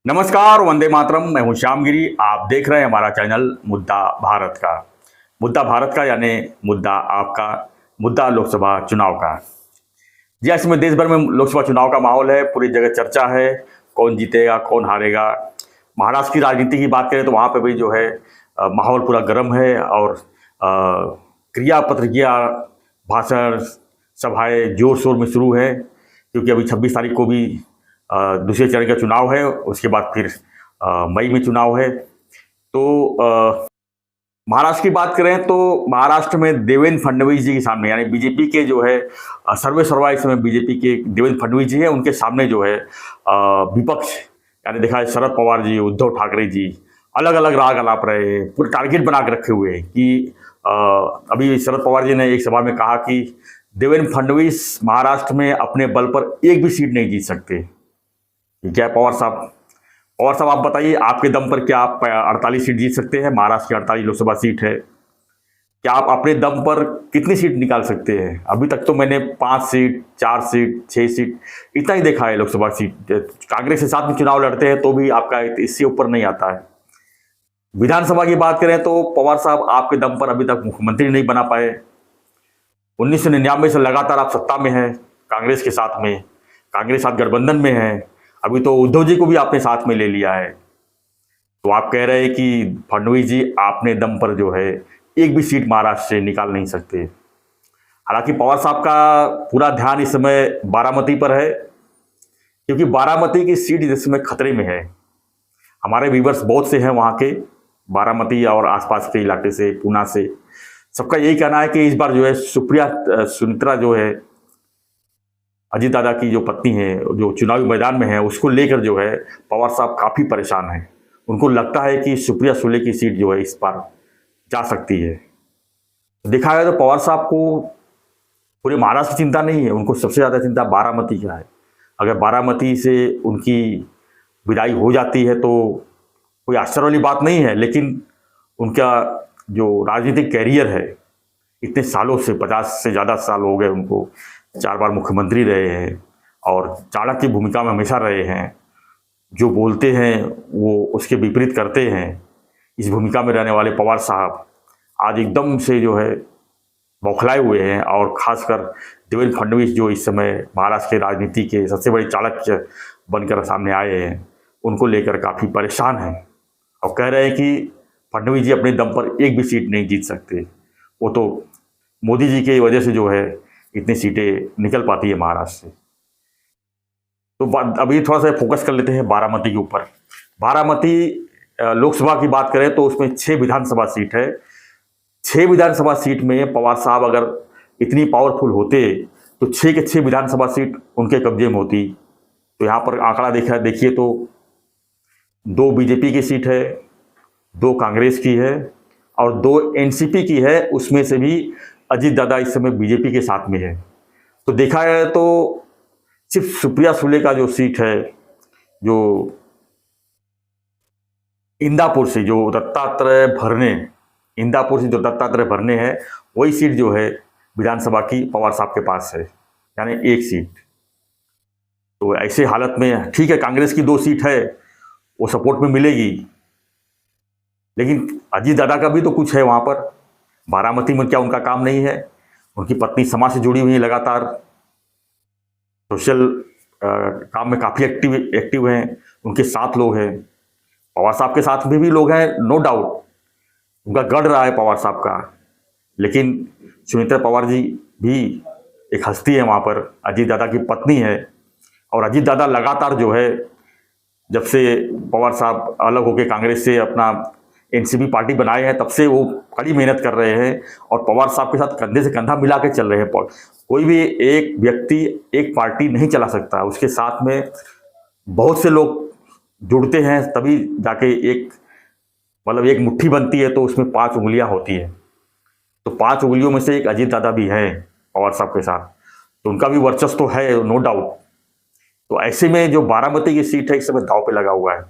नमस्कार, वंदे मातरम। मैं हूं श्यामगिरी। आप देख रहे हैं हमारा चैनल मुद्दा भारत का। मुद्दा भारत का यानी मुद्दा आपका, मुद्दा लोकसभा चुनाव का। जी, इस समय देश भर में लोकसभा चुनाव का माहौल है, पूरी जगह चर्चा है, कौन जीतेगा कौन हारेगा। महाराष्ट्र की राजनीति की बात करें तो वहाँ पे भी जो है माहौल पूरा गर्म है और क्रिया प्रतिक्रिया, भाषण, सभाएं जोर शोर में शुरू है, क्योंकि अभी 26 तारीख को भी दूसरे चरण का चुनाव है। उसके बाद फिर मई में चुनाव है। तो महाराष्ट्र की बात करें तो महाराष्ट्र में देवेंद्र फडणवीस जी के सामने, यानी बीजेपी के जो है सर्वे सर्वा इस समय बीजेपी के देवेंद्र फडणवीस जी है, उनके सामने जो है विपक्ष, यानी देखा है शरद पवार जी, उद्धव ठाकरे जी अलग अलग राग अलाप रहे हैं, पूरे टारगेट बना के रखे हुए हैं कि अभी शरद पवार जी ने एक सभा में कहा कि देवेंद्र फडणवीस महाराष्ट्र में अपने बल पर एक भी सीट नहीं जीत सकते। क्या है पवार साहब? पवार साहब, आप बताइए, आपके दम पर क्या आप 48 सीट जीत सकते हैं? महाराष्ट्र की 48 लोकसभा सीट है। क्या आप अपने दम पर कितनी सीट निकाल सकते हैं? अभी तक तो मैंने 5 सीट, 4 सीट, 6 सीट इतना ही देखा है लोकसभा सीट। कांग्रेस के साथ में चुनाव लड़ते हैं तो भी आपका इससे ऊपर नहीं आता है। विधानसभा की बात करें तो पवार साहब आपके दम पर अभी तक मुख्यमंत्री नहीं बना पाए। 1999 से लगातार आप सत्ता में हैं कांग्रेस के साथ में, कांग्रेस साथ गठबंधन में है। अभी तो उद्धव जी को भी आपने साथ में ले लिया है। तो आप कह रहे हैं कि फडणवीस जी आपने दम पर जो है एक भी सीट महाराष्ट्र से निकाल नहीं सकते। हालांकि पवार साहब का पूरा ध्यान इस समय बारामती पर है, क्योंकि बारामती की सीट इस समय खतरे में है। हमारे व्यूवर्स बहुत से हैं वहाँ के, बारामती और आसपास के इलाके से, पूना से। सबका यही कहना है कि इस बार जो है सुप्रिया सुनित्रा जो है, अजीत दादा की जो पत्नी है, जो चुनावी मैदान में है, उसको लेकर जो है पवार साहब काफ़ी परेशान हैं। उनको लगता है कि सुप्रिया सुले की सीट जो है इस बार जा सकती है। देखा गया तो पवार साहब को पूरे महाराष्ट्र की चिंता नहीं है, उनको सबसे ज़्यादा चिंता बारामती का है। अगर बारामती से उनकी विदाई हो जाती है तो कोई आश्चर्य वाली बात नहीं है, लेकिन उनका जो राजनीतिक कैरियर है, इतने सालों से, 50 से ज़्यादा साल हो गए उनको, 4 बार मुख्यमंत्री रहे हैं और चाणक्य की भूमिका में हमेशा रहे हैं। जो बोलते हैं वो उसके विपरीत करते हैं। इस भूमिका में रहने वाले पवार साहब आज एकदम से जो है बौखलाए हुए हैं, और खासकर देवेंद्र फडणवीस जो इस समय महाराष्ट्र के राजनीति के सबसे बड़े चाणक्य बनकर सामने आए हैं, उनको लेकर काफ़ी परेशान हैं और कह रहे हैं कि फडणवीस जी अपने दम पर एक भी सीट नहीं जीत सकते। वो तो मोदी जी की वजह से जो है इतनी सीटें निकल पाती है महाराष्ट्र से। तो अभी थोड़ा सा फोकस कर लेते हैं बारामती के ऊपर। बारामती लोकसभा की बात करें तो उसमें 6 विधानसभा सीट है। 6 विधानसभा सीट में पवार साहब अगर इतनी पावरफुल होते तो 6 के 6 विधानसभा सीट उनके कब्जे में होती। तो यहाँ पर आंकड़ा देखिए तो 2 बीजेपी की सीट है, 2 कांग्रेस की है और 2 एनसीपी की है। उसमें से भी अजीत दादा इस समय बीजेपी के साथ में है। तो देखा जाए तो सिर्फ सुप्रिया सुले का जो सीट है, जो इंदापुर से जो दत्तात्रेय भरने है, वही सीट जो है विधानसभा की पवार साहब के पास है, यानी एक सीट। तो ऐसे हालत में ठीक है, कांग्रेस की 2 सीट है, वो सपोर्ट में मिलेगी, लेकिन अजीत दादा का भी तो कुछ है वहाँ पर। बारामती में क्या उनका काम नहीं है? उनकी पत्नी समाज से जुड़ी हुई है, लगातार सोशल काम में काफ़ी एक्टिव हैं। उनके साथ लोग हैं, पवार साहब के साथ भी लोग हैं, नो डाउट उनका गढ़ रहा है पवार साहब का। लेकिन सुनीता पवार जी भी एक हस्ती है वहाँ पर, अजीत दादा की पत्नी है। और अजीत दादा लगातार जो है, जब से पवार साहब अलग होकर कांग्रेस से अपना एनसीपी पार्टी बनाए हैं, तब से वो कड़ी मेहनत कर रहे हैं और पवार साहब के साथ कंधे से कंधा मिला के चल रहे हैं। कोई भी एक व्यक्ति एक पार्टी नहीं चला सकता, उसके साथ में बहुत से लोग जुड़ते हैं, तभी जाके एक मुट्ठी बनती है। तो उसमें 5 उंगलियां होती हैं, तो 5 उंगलियों में से एक अजीत दादा भी हैं पवार साहब के साथ, तो उनका भी वर्चस्व तो है, नो डाउट। तो ऐसे में जो बारामती की सीट है इस समय दांव पे लगा हुआ है।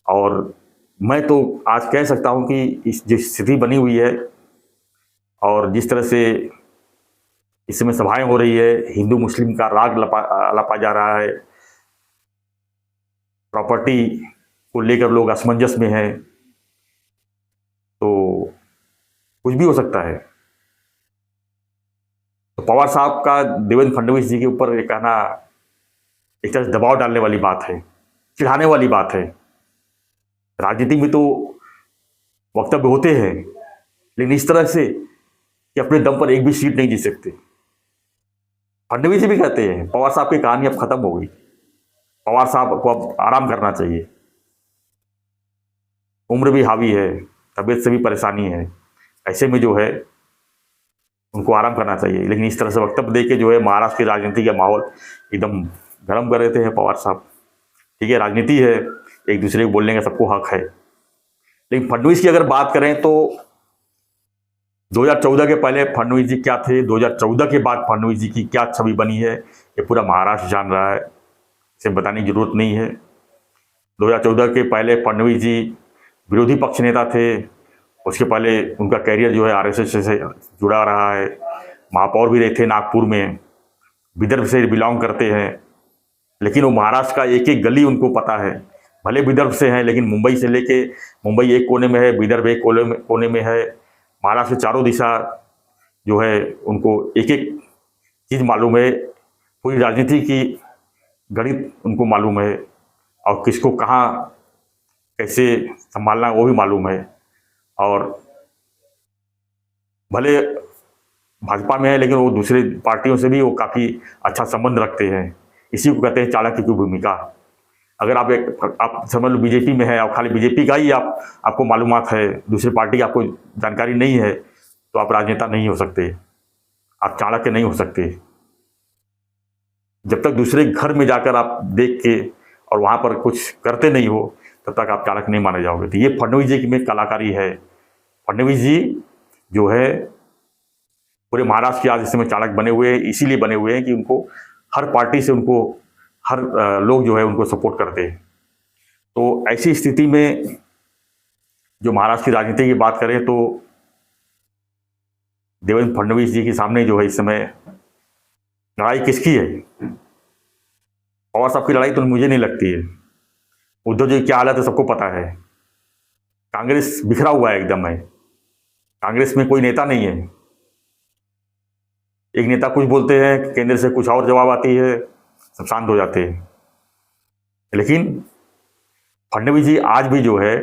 और मैं तो आज कह सकता हूं कि इस जो स्थिति बनी हुई है और जिस तरह से इस समय सभाएं हो रही है, हिंदू मुस्लिम का राग लपा जा रहा है, प्रॉपर्टी को लेकर लोग असमंजस में हैं, तो कुछ भी हो सकता है। तो पवार साहब का देवेंद्र फडणवीस जी के ऊपर ये कहना एक तरह से दबाव डालने वाली बात है, चिढ़ाने वाली बात है। राजनीति में तो वक्तव्य होते हैं, लेकिन इस तरह से कि अपने दम पर एक भी सीट नहीं जीत सकते। फडणवीस जी भी कहते हैं पवार साहब की कहानी अब खत्म हो गई, पवार साहब को अब आराम करना चाहिए, उम्र भी हावी है, तबीयत से भी परेशानी है, ऐसे में जो है उनको आराम करना चाहिए। लेकिन इस तरह से वक्तव्य दे के जो है महाराष्ट्र की राजनीति का माहौल एकदम गर्म कर देते हैं पवार साहब। ठीक है, राजनीति है, एक दूसरे को बोलने का सबको हक है। लेकिन फडणवीस की अगर बात करें तो 2014 के पहले फडणवीस जी क्या थे, 2014 के बाद फडणवीस जी की क्या छवि बनी है, ये पूरा महाराष्ट्र जान रहा है, इसे बताने की जरूरत नहीं है। 2014 के पहले फडणवीस जी विरोधी पक्ष नेता थे, उसके पहले उनका कैरियर जो है आरएसएस से जुड़ा रहा है, महापौर भी रहे थे नागपुर में, विदर्भ से बिलोंग करते हैं। लेकिन वो महाराष्ट्र का एक एक गली उनको पता है, भले विदर्भ से हैं लेकिन मुंबई से लेके, मुंबई एक कोने में है, विदर्भ एक कोने में है, महाराष्ट्र के चारों दिशा जो है उनको एक एक चीज़ मालूम है, पूरी राजनीति की गणित उनको मालूम है, और किसको कहाँ कैसे संभालना वो भी मालूम है। और भले भाजपा में है लेकिन वो दूसरे पार्टियों से भी वो काफ़ी अच्छा संबंध रखते हैं। इसी को कहते हैं चाणक्य की भूमिका। अगर आप समझ लो बीजेपी में है और खाली बीजेपी का ही आपको मालूमात है, दूसरी पार्टी की आपको जानकारी नहीं है, तो आप राजनेता नहीं हो सकते, आप चाणक्य नहीं हो सकते। जब तक दूसरे घर में जाकर आप देख के और वहाँ पर कुछ करते नहीं हो तब तक आप चाणक्य नहीं माने जाओगे। तो ये फडणवीस जी की में कलाकारी है। फडणवीस जी जो है पूरे महाराष्ट्र के आज इस समय चाणक्य बने हुए हैं, इसीलिए बने हुए हैं कि उनको हर पार्टी से उनको हर लोग जो है उनको सपोर्ट करते हैं। तो ऐसी स्थिति में जो महाराष्ट्र की राजनीति की बात करें तो देवेंद्र फडणवीस जी के सामने जो है इस समय लड़ाई किसकी है? पवार साहब की लड़ाई तो मुझे नहीं लगती है। उद्धव जी की क्या हालत है सबको पता है। कांग्रेस बिखरा हुआ है एकदम है, कांग्रेस में कोई नेता नहीं है। एक नेता कुछ बोलते हैं, केंद्र से कुछ और जवाब आती है, सब शांत हो जाते हैं। लेकिन फडणवीस जी आज भी जो है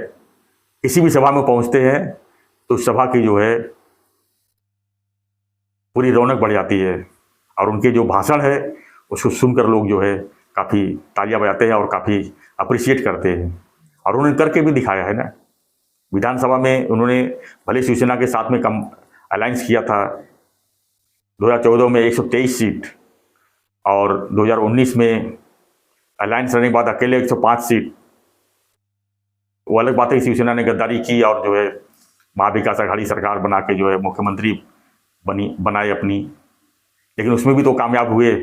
किसी भी सभा में पहुंचते हैं तो सभा की जो है पूरी रौनक बढ़ जाती है, और उनके जो भाषण है उसको सुनकर लोग जो है काफ़ी तालियां बजाते हैं और काफ़ी अप्रिशिएट करते हैं। और उन्होंने करके भी दिखाया है ना। विधानसभा में उन्होंने भले शिवसेना के साथ में कम अलायंस किया था, 2014 में 123 सीट, और 2019 में अलायंस रहने के बाद अकेले 105 सीट। वो अलग बात है कि शिवसेना ने गद्दारी की और जो है महाविकास आघाड़ी सरकार बना के जो है मुख्यमंत्री बनाए अपनी, लेकिन उसमें भी तो कामयाब हुए।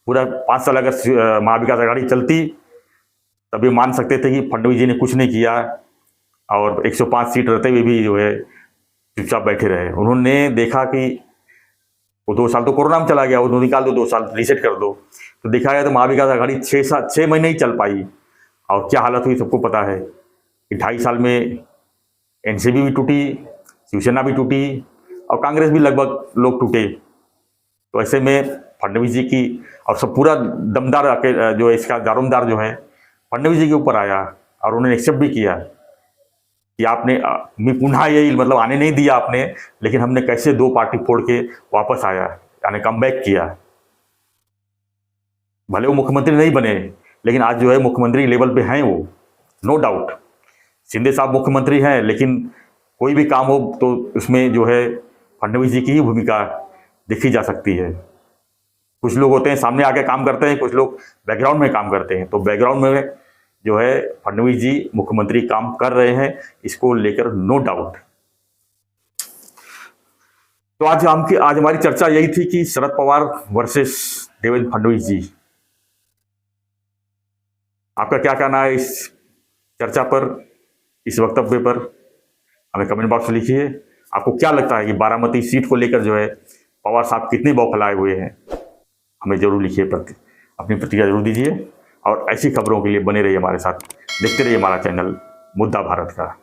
पूरा 5 साल अगर महाविकास आघाड़ी चलती तब ये मान सकते थे कि फडणवीस जी ने कुछ नहीं किया, और 105 सीट रहते हुए भी जो है चुपचाप बैठे रहे। उन्होंने देखा कि वो 2 साल तो कोरोना में चला गया, वो निकाल दो, 2 साल रीसेट कर दो। तो देखा गया तो महाविकास आघाड़ी 6 महीने ही चल पाई, और क्या हालत हुई सबको पता है कि 2.5 साल में एनसीपी भी टूटी, शिवसेना भी टूटी, और कांग्रेस भी लगभग लोग टूटे। तो ऐसे में फडणवीस जी की और सब पूरा दमदार जो है इसका दारोमदार जो है फडणवीस जी के ऊपर आया, और उन्होंने एक्सेप्ट भी किया कि आपने मैं पुनः यही मतलब आने नहीं दिया आपने, लेकिन हमने कैसे 2 पार्टी फोड़ के वापस आया, यानी कमबैक किया। भले वो मुख्यमंत्री नहीं बने लेकिन आज जो है मुख्यमंत्री लेवल पे हैं वो, नो डाउट। शिंदे साहब मुख्यमंत्री हैं, लेकिन कोई भी काम हो तो उसमें जो है फडणवीस जी की ही भूमिका देखी जा सकती है। कुछ लोग होते हैं सामने आके काम करते हैं, कुछ लोग बैकग्राउंड में काम करते हैं। तो बैकग्राउंड में जो है फडणवीस जी मुख्यमंत्री काम कर रहे हैं, इसको लेकर नो डाउट। तो आज हमारी चर्चा यही थी कि शरद पवार वर्सेस देवेंद्र फडणवीस जी। आपका क्या कहना है इस चर्चा पर, इस वक्तव्य पर? हमें कमेंट बॉक्स में लिखिए। आपको क्या लगता है कि बारामती सीट को लेकर जो है पवार साहब कितने बौखलाए हुए हैं? हमें जरूर लिखिए, अपनी प्रतिक्रिया जरूर दीजिए। और ऐसी खबरों के लिए बने रहिए हमारे साथ, देखते रहिए हमारा चैनल मुद्दा भारत का।